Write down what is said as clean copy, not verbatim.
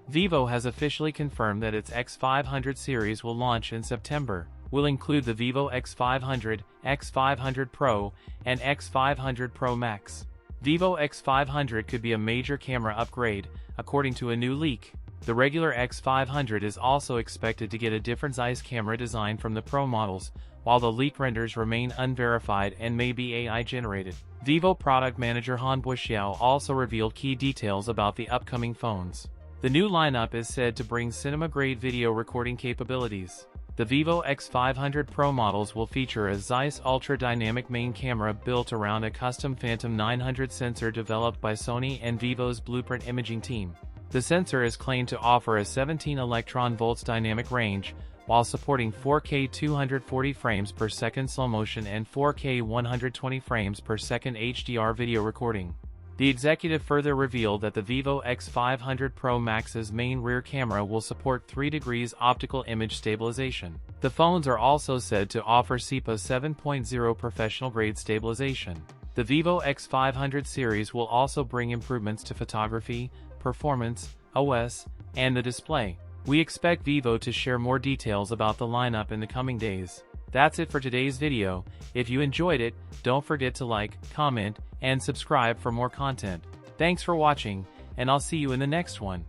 Vivo has officially confirmed that its X500 series will launch in September, will include the Vivo X500, X500 Pro, and X500 Pro Max. Vivo X500 could be a major camera upgrade, according to a new leak. The regular X500 is also expected to get a different size camera design from the Pro models, while the leak renders remain unverified and may be AI-generated. Vivo product manager Han Buxiao also revealed key details about the upcoming phones. The new lineup is said to bring cinema-grade video recording capabilities. The Vivo X500 Pro models will feature a Zeiss ultra-dynamic main camera built around a custom Phantom 900 sensor developed by Sony and Vivo's Blueprint imaging team. The sensor is claimed to offer a 17 electron-volts dynamic range, while supporting 4K 240 frames per second slow motion and 4K 120 frames per second HDR video recording. The executive further revealed that the Vivo X500 Pro Max's main rear camera will support 3 degrees optical image stabilization. The phones are also said to offer SEPA 7.0 professional-grade stabilization. The Vivo X500 series will also bring improvements to photography, performance, OS, and the display. We expect Vivo to share more details about the lineup in the coming days. That's it for today's video. If you enjoyed it, don't forget to like, comment, and subscribe for more content. Thanks for watching, and I'll see you in the next one.